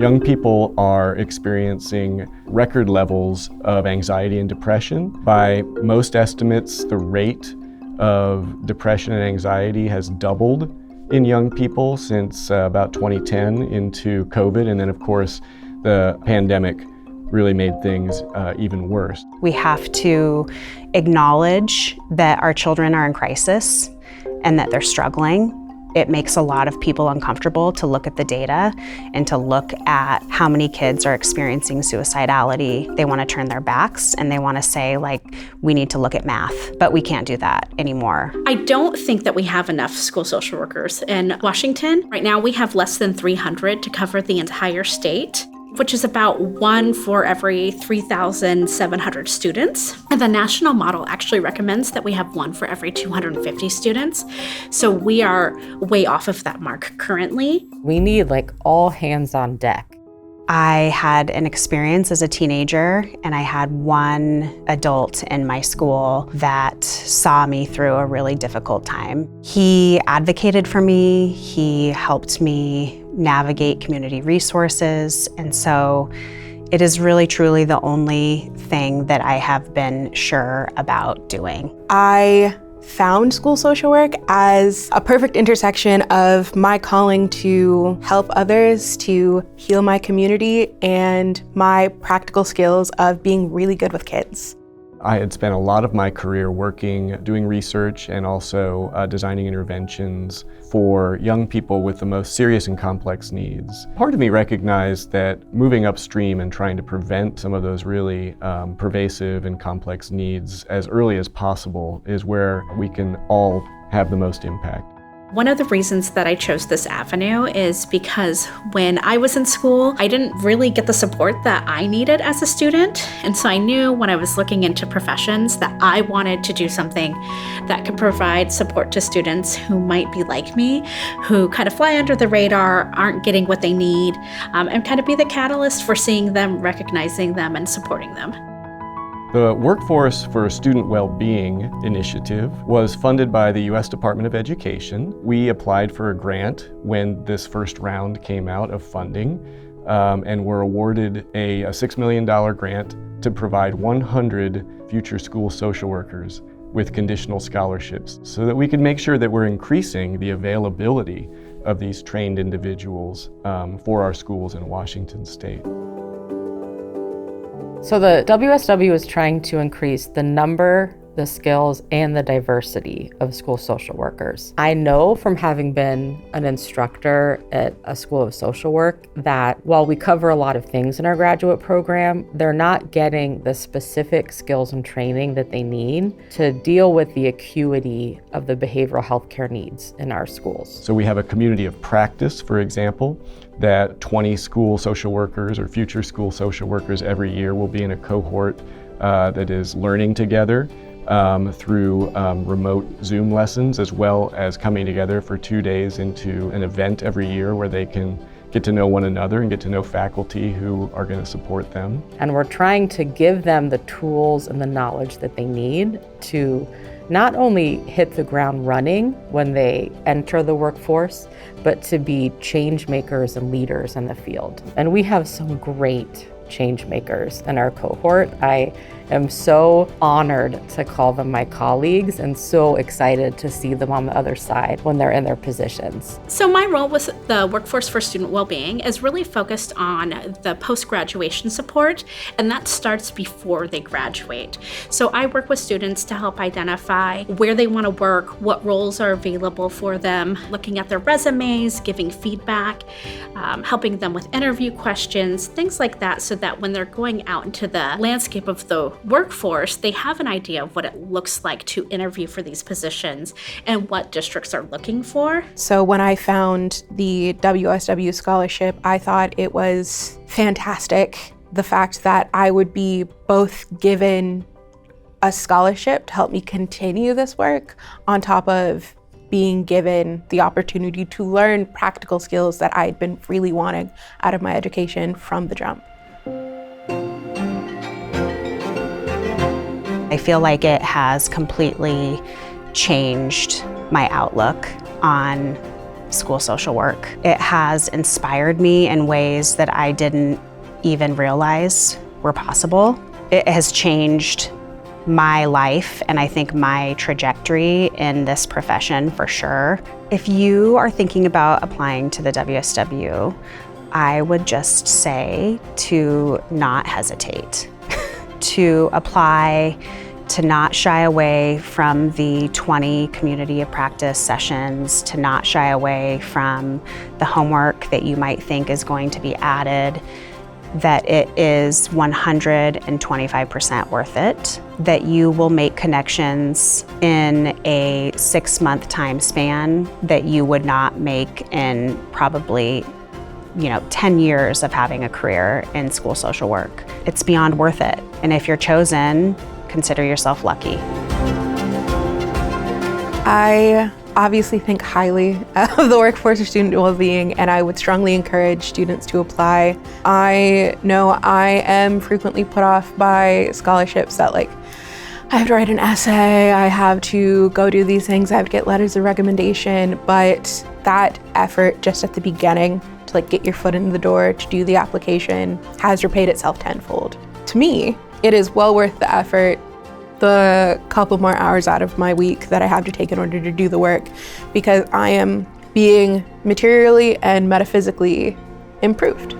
Young people are experiencing record levels of anxiety and depression. By most estimates, the rate of depression and anxiety has doubled in young people since about 2010 into COVID, and then of course the pandemic really made things even worse. We have to acknowledge that our children are in crisis and that they're struggling. It makes a lot of people uncomfortable to look at the data and to look at how many kids are experiencing suicidality. They want to turn their backs and they want to say, like, we need to look at math, but we can't do that anymore. I don't think that we have enough school social workers in Washington. Right now we have less than 300 to cover the entire state, which is about 1 for every 3,700 students. And the national model actually recommends that we have 1 for every 250 students. So we are way off of that mark currently. We need all hands on deck. I had an experience as a teenager, and I had one adult in my school that saw me through a really difficult time. He advocated for me, he helped me navigate community resources, and so it is really truly the only thing that I have been sure about doing. I found school social work as a perfect intersection of my calling to help others, to heal my community, and my practical skills of being really good with kids. I had spent a lot of my career working, doing research, and also designing interventions for young people with the most serious and complex needs. Part of me recognized that moving upstream and trying to prevent some of those really pervasive and complex needs as early as possible is where we can all have the most impact. One of the reasons that I chose this avenue is because when I was in school, I didn't really get the support that I needed as a student. And so I knew when I was looking into professions that I wanted to do something that could provide support to students who might be like me, who kind of fly under the radar, aren't getting what they need, and kind of be the catalyst for seeing them, recognizing them, and supporting them. The Workforce for Student Wellbeing initiative was funded by the U.S. Department of Education. We applied for a grant when this first round came out of funding and were awarded a $6 million grant to provide 100 future school social workers with conditional scholarships so that we could make sure that we're increasing the availability of these trained individuals for our schools in Washington State. So the WSW is trying to increase the number, the skills, and the diversity of school social workers. I know from having been an instructor at a school of social work that while we cover a lot of things in our graduate program, they're not getting the specific skills and training that they need to deal with the acuity of the behavioral health care needs in our schools. So we have a community of practice, for example, that 20 school social workers or future school social workers every year will be in a cohort that is learning together through remote Zoom lessons, as well as coming together for 2 days into an event every year where they can get to know one another and get to know faculty who are going to support them. And we're trying to give them the tools and the knowledge that they need to not only hit the ground running when they enter the workforce, but to be change makers and leaders in the field. And we have some great change makers in our cohort. I am so honored to call them my colleagues and so excited to see them on the other side when they're in their positions. So my role with the Workforce for Student Wellbeing is really focused on the post-graduation support, and that starts before they graduate. So I work with students to help identify where they want to work, what roles are available for them, looking at their resumes, giving feedback, helping them with interview questions, things like that, so that when they're going out into the landscape of the workforce, they have an idea of what it looks like to interview for these positions and what districts are looking for. So when I found the WSW scholarship, I thought it was fantastic. The fact that I would be both given a scholarship to help me continue this work on top of being given the opportunity to learn practical skills that I had been really wanting out of my education from the jump. I feel like it has completely changed my outlook on school social work. It has inspired me in ways that I didn't even realize were possible. It has changed my life and I think my trajectory in this profession for sure. If you are thinking about applying to the WSW, I would just say to not hesitate, to apply, to not shy away from the 20 community of practice sessions, to not shy away from the homework that you might think is going to be added, that it is 125% worth it, that you will make connections in a 6-month time span that you would not make in probably 10 years of having a career in school social work. It's beyond worth it. And if you're chosen, consider yourself lucky. I obviously think highly of the workforce for student well-being, and I would strongly encourage students to apply. I know I am frequently put off by scholarships that I have to write an essay, I have to go do these things, I have to get letters of recommendation, but that effort just at the beginning to get your foot in the door, to do the application, has repaid itself tenfold. To me, it is well worth the effort, the couple more hours out of my week that I have to take in order to do the work, because I am being materially and metaphysically improved.